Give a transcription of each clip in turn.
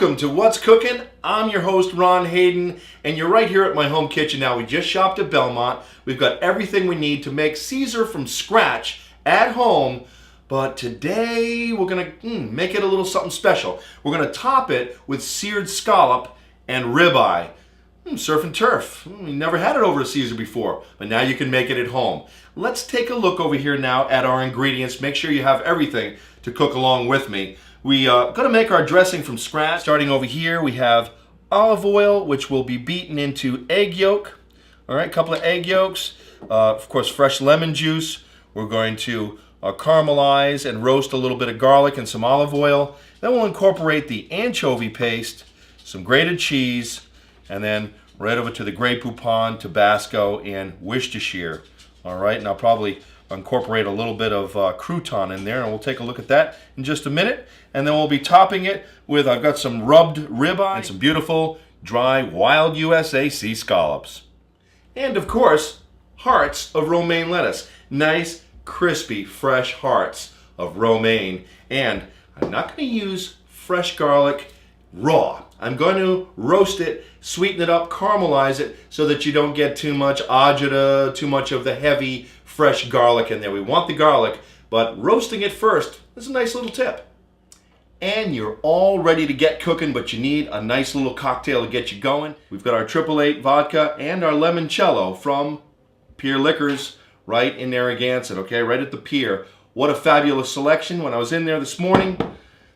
Welcome to What's Cooking. I'm your host, Ron Hayden, and you're right here at my home kitchen now. We just shopped at Belmont. We've got everything we need to make Caesar from scratch at home, but today we're gonna make it a little something special. We're gonna top it with seared scallop and ribeye. Surf and turf. We never had it over at Caesar before, but now you can make it at home. Let's take a look over here now at our ingredients. Make sure you have everything to cook along with me. We are going to make our dressing from scratch. Starting over here, we have olive oil, which will be beaten into egg yolk. All right, a couple of egg yolks. Of course, fresh lemon juice. We're going to caramelize and roast a little bit of garlic and some olive oil. Then we'll incorporate the anchovy paste, some grated cheese, and then right over to the Grey Poupon, Tabasco, and Worcestershire. All right, and I'll probably incorporate a little bit of crouton in there, and we'll take a look at that in just a minute. And then we'll be topping it with, I've got some rubbed ribeye and some beautiful dry wild USA sea scallops. And of course, hearts of romaine lettuce. Nice, crispy, fresh hearts of romaine. And I'm not going to use fresh garlic raw. I'm going to roast it, sweeten it up, caramelize it so that you don't get too much agita, too much of the heavy, fresh garlic in there. We want the garlic, but roasting it first is a nice little tip. And you're all ready to get cooking, but you need a nice little cocktail to get you going. We've got our 888 vodka and our limoncello from Pier Liquors right in Narragansett, okay, right at the pier. What a fabulous selection. When I was in there this morning,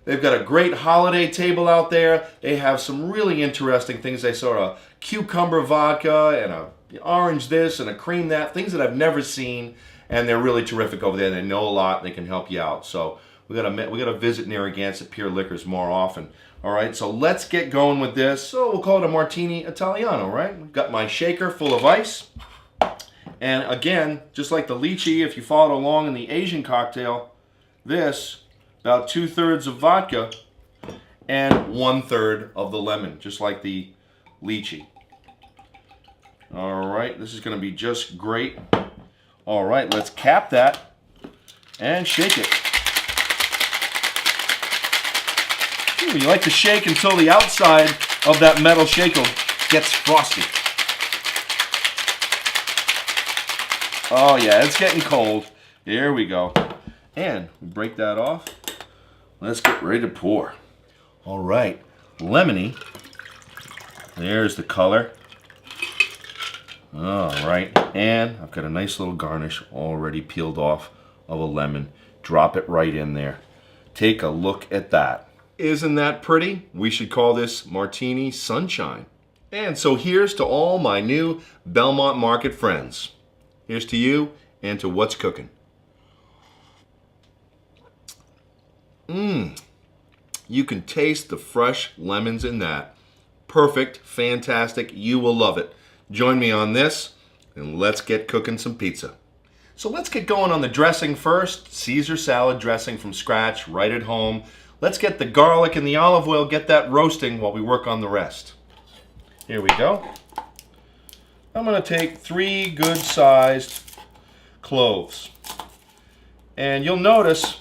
they've got a great holiday table out there. They have some really interesting things. They saw a cucumber vodka and a orange this and a cream that, things that I've never seen, and they're really terrific over there. They know a lot. They can help you out. So we gotta visit Narragansett Pier Liquors more often. All right, so let's get going with this. So we'll call it a martini Italiano, right? I've got my shaker full of ice. And again, just like the lychee, if you followed along in the Asian cocktail, this, about 2/3 of vodka and 1/3 of the lemon, just like the lychee. All right, this is gonna be just great. All right, let's cap that and shake it. You like to shake until the outside of that metal shaker gets frosty. Oh yeah, it's getting cold. Here we go. And we break that off. Let's get ready to pour. All right, lemony. There's the color. All right, and I've got a nice little garnish already peeled off of a lemon. Drop it right in there. Take a look at that. Isn't that pretty? We should call this Martini Sunshine. And so here's to all my new Belmont Market friends. Here's to you and to What's Cooking. You can taste the fresh lemons in that. Perfect, fantastic, you will love it. Join me on this, and let's get cooking some pizza. So let's get going on the dressing first. Caesar salad dressing from scratch, right at home. Let's get the garlic and the olive oil, get that roasting while we work on the rest. Here we go. I'm gonna take 3 good-sized cloves. And you'll notice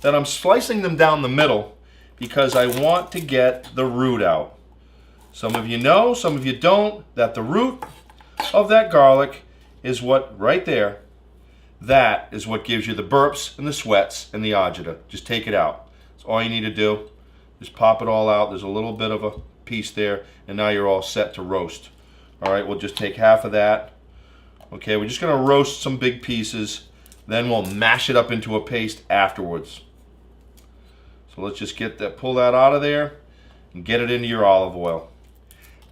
that I'm slicing them down the middle because I want to get the root out. Some of you know, some of you don't, that the root of that garlic is what, right there, that is what gives you the burps and the sweats and the agita. Just take it out. That's all you need to do. Just pop it all out. There's a little bit of a piece there, and now you're all set to roast. All right, we'll just take half of that. Okay, we're just gonna roast some big pieces, then we'll mash it up into a paste afterwards. So let's just get that, pull that out of there, and get it into your olive oil.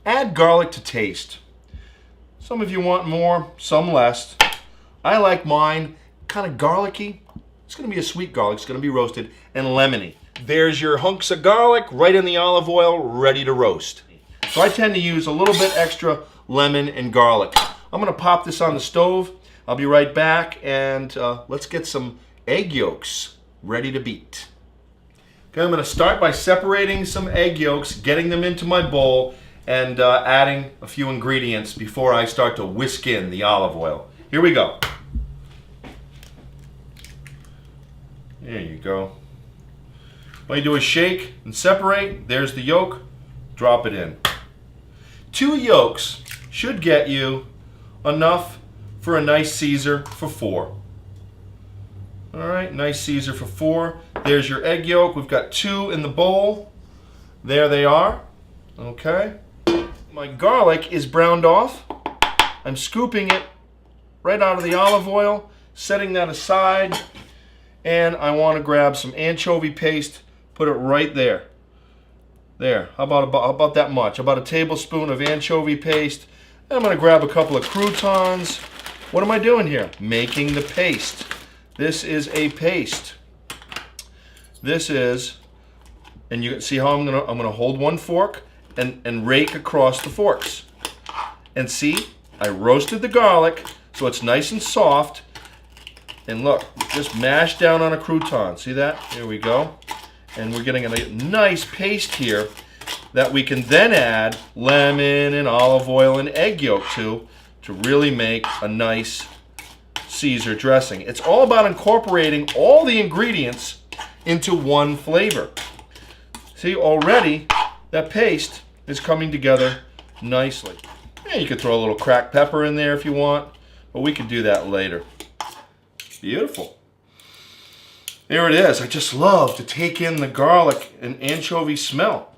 Add garlic to taste. Some of you want more, some less. I like mine kind of garlicky. It's gonna be a sweet garlic, it's gonna be roasted, and lemony. There's your hunks of garlic right in the olive oil, ready to roast. So I tend to use a little bit extra lemon and garlic. I'm gonna pop this on the stove. I'll be right back, and let's get some egg yolks ready to beat. Okay, I'm gonna start by separating some egg yolks, getting them into my bowl, and adding a few ingredients before I start to whisk in the olive oil. Here we go. There you go. All you do is shake and separate. There's the yolk. drop it in. 2 yolks should get you enough for a nice Caesar for 4. All right, nice Caesar for 4. There's your egg yolk. We've got 2 in the bowl. There they are. Okay. My garlic is browned off. I'm scooping it right out of the olive oil, setting that aside, and I want to grab some anchovy paste, put it right there. There, how about that much? About a tablespoon of anchovy paste. And I'm going to grab a couple of croutons. What am I doing here? Making the paste. This is a paste. This is, and you can see how I'm gonna hold one fork and rake across the forks. And see, I roasted the garlic so it's nice and soft. And look, just mash down on a crouton. See that? Here we go. And we're getting a nice paste here that we can then add lemon and olive oil and egg yolk to really make a nice Caesar dressing. It's all about incorporating all the ingredients into one flavor. See, already that paste is coming together nicely. Yeah, you could throw a little cracked pepper in there if you want, but we could do that later. Beautiful. There it is. I just love to take in the garlic and anchovy smell.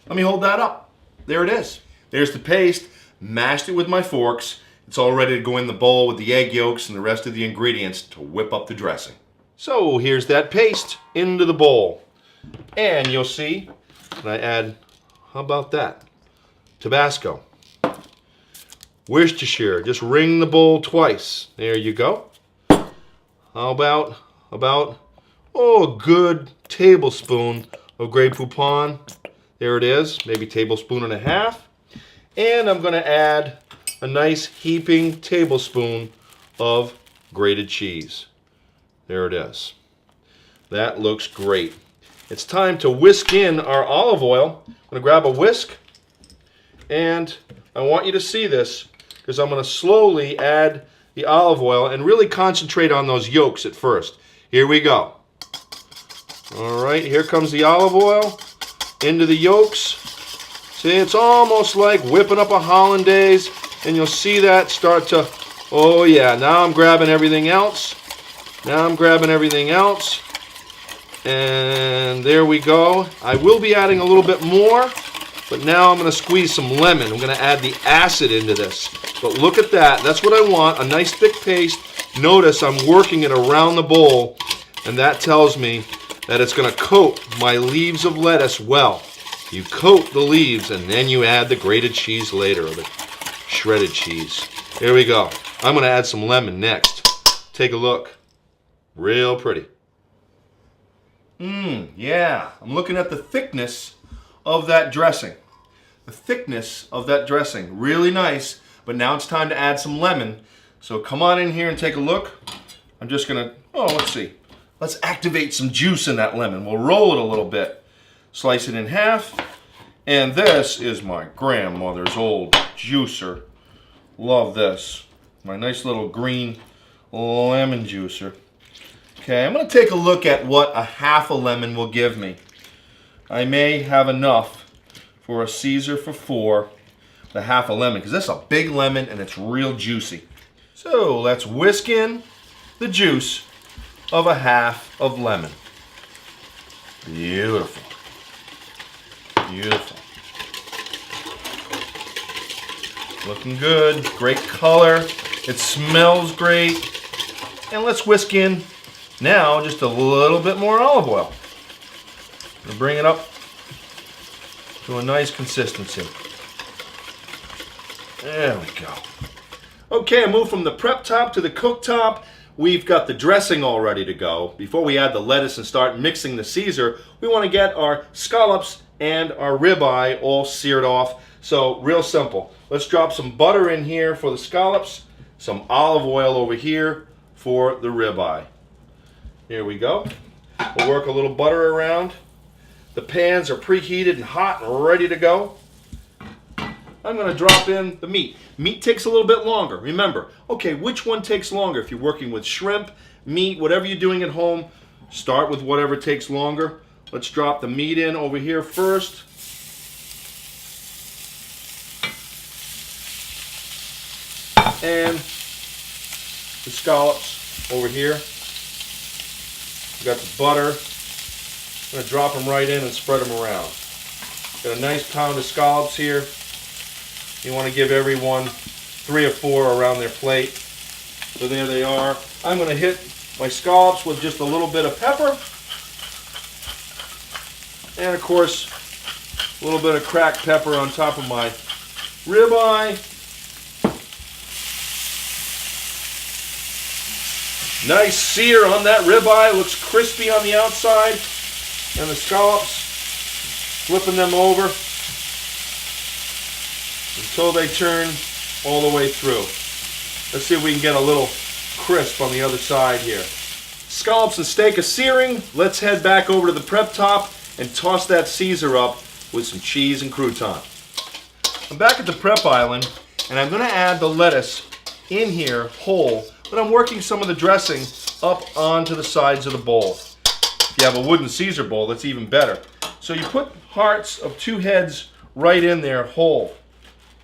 Let me hold that up. There it is. There's the paste. Mashed it with my forks. It's all ready to go in the bowl with the egg yolks and the rest of the ingredients to whip up the dressing. So here's that paste into the bowl. And you'll see, and I add, how about that? Tabasco. Worcestershire. Just ring the bowl twice. There you go. How about a good tablespoon of Grey Poupon. There it is, maybe a tablespoon and a half. And I'm going to add a nice heaping tablespoon of grated cheese. There it is. That looks great. It's time to whisk in our olive oil. I'm going to grab a whisk, and I want you to see this because I'm going to slowly add the olive oil and really concentrate on those yolks at first. Here we go. All right, here comes the olive oil into the yolks. See, it's almost like whipping up a hollandaise, and you'll see that start to, oh yeah, now I'm grabbing everything else. Now I'm grabbing everything else. And there we go. I will be adding a little bit more, but now I'm going to squeeze some lemon. I'm going to add the acid into this. But look at that. That's what I want, a nice thick paste. Notice I'm working it around the bowl, and that tells me that it's going to coat my leaves of lettuce well. You coat the leaves, and then you add the grated cheese later, or the shredded cheese. Here we go. I'm going to add some lemon next. Take a look. Real pretty. Yeah. I'm looking at the thickness of that dressing. The thickness of that dressing. Really nice. But now it's time to add some lemon. So come on in here and take a look. I'm just going to, let's see. Let's activate some juice in that lemon. We'll roll it a little bit. Slice it in half. And this is my grandmother's old juicer. Love this. My nice little green lemon juicer. Okay, I'm going to take a look at what a half a lemon will give me. I may have enough for a Caesar for 4, the half a lemon, because this is a big lemon and it's real juicy. So let's whisk in the juice of a half of lemon. Beautiful. Beautiful. Looking good. Great color. It smells great. And let's whisk in now just a little bit more olive oil. And bring it up to a nice consistency. There we go. Okay, I moved from the prep top to the cooktop. We've got the dressing all ready to go. Before we add the lettuce and start mixing the Caesar, we want to get our scallops and our ribeye all seared off. So real simple. Let's drop some butter in here for the scallops, some olive oil over here for the ribeye. Here we go. We'll work a little butter around. The pans are preheated and hot and ready to go. I'm going to drop in the meat. Meat takes a little bit longer. Remember, okay, which one takes longer? If you're working with shrimp, meat, whatever you're doing at home, start with whatever takes longer. Let's drop the meat in over here first. And the scallops over here. We got the butter. I'm going to drop them right in and spread them around. Got a nice pound of scallops here. You want to give everyone 3 or 4 around their plate. So there they are. I'm going to hit my scallops with just a little bit of pepper. And of course, a little bit of cracked pepper on top of my ribeye. Nice sear on that ribeye. Looks crispy on the outside. And the scallops, flipping them over until they turn all the way through. Let's see if we can get a little crisp on the other side here. Scallops and steak are searing. Let's head back over to the prep top and toss that Caesar up with some cheese and crouton. I'm back at the prep island, and I'm going to add the lettuce in here whole, but I'm working some of the dressing up onto the sides of the bowl. If you have a wooden Caesar bowl, that's even better. So you put hearts of 2 heads right in there whole.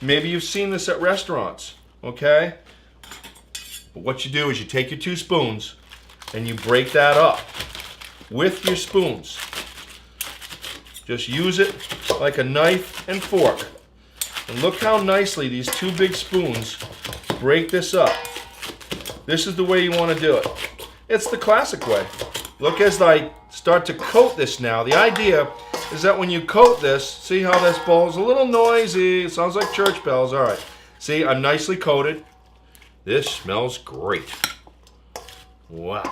Maybe you've seen this at restaurants, okay? But what you do is you take your 2 spoons and you break that up with your spoons. Just use it like a knife and fork. And look how nicely these 2 big spoons break this up. This is the way you want to do it. It's the classic way. Look, as I start to coat this now, the idea is that when you coat this, see how this bowl is a little noisy. It sounds like church bells. All right. See, I'm nicely coated. This smells great. Wow.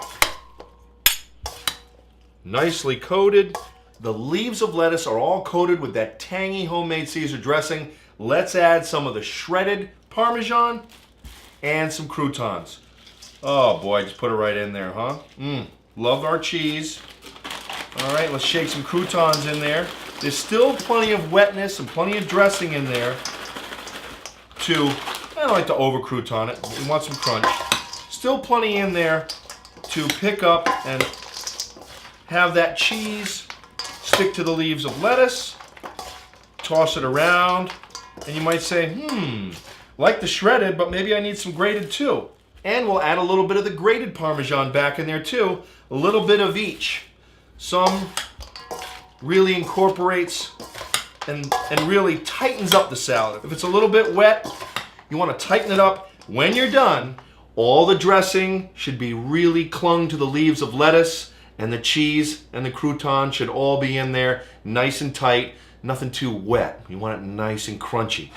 Nicely coated. The leaves of lettuce are all coated with that tangy homemade Caesar dressing. Let's add some of the shredded Parmesan and some croutons. Oh boy, just put it right in there, huh? Love our cheese. All right, let's shake some croutons in there. There's still plenty of wetness and plenty of dressing in there I don't like to over crouton it. We want some crunch. Still plenty in there to pick up and have that cheese stick to the leaves of lettuce. Toss it around. And you might say, like the shredded, but maybe I need some grated too. And we'll add a little bit of the grated Parmesan back in there too. A little bit of each. Some really incorporates and really tightens up the salad. If it's a little bit wet, you want to tighten it up. When you're done, all the dressing should be really clung to the leaves of lettuce, and the cheese and the crouton should all be in there nice and tight. Nothing too wet. You want it nice and crunchy.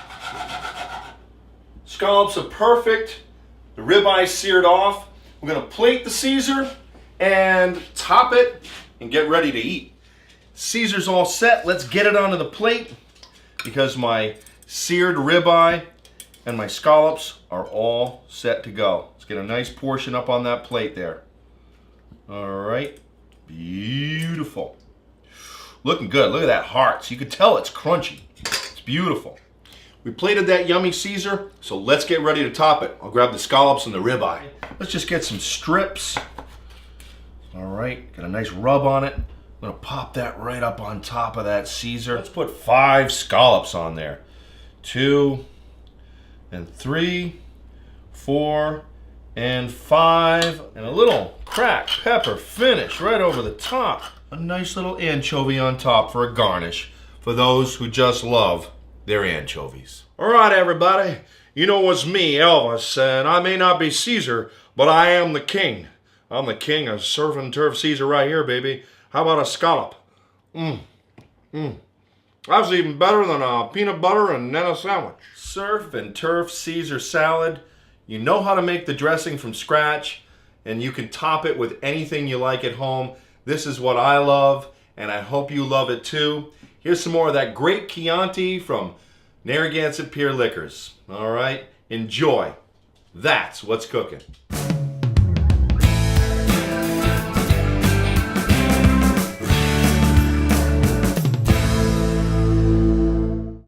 Scallops are perfect. The ribeye seared off. We're going to plate the Caesar and top it and get ready to eat. Caesar's all set. Let's get it onto the plate because my seared ribeye and my scallops are all set to go. Let's get a nice portion up on that plate there. All right. Beautiful. Looking good. Look at that heart. So you can tell it's crunchy. It's beautiful. We plated that yummy Caesar, so let's get ready to top it. I'll grab the scallops and the ribeye. Let's just get some strips. All right, get a nice rub on it. I'm gonna pop that right up on top of that Caesar. Let's put 5 scallops on there. 2 and 3, 4 and 5, and a little cracked pepper finish right over the top. A nice little anchovy on top for a garnish for those who just love their anchovies. All right, everybody. You know it's me, Elvis, and I may not be Caesar, but I am the king. I'm the king of surf and turf Caesar right here, baby. How about a scallop? That's even better than a peanut butter and Nana sandwich. Surf and turf Caesar salad. You know how to make the dressing from scratch, and you can top it with anything you like at home. This is what I love, and I hope you love it too. Here's some more of that great Chianti from Narragansett Pier Liquors. All right, enjoy. That's what's cooking.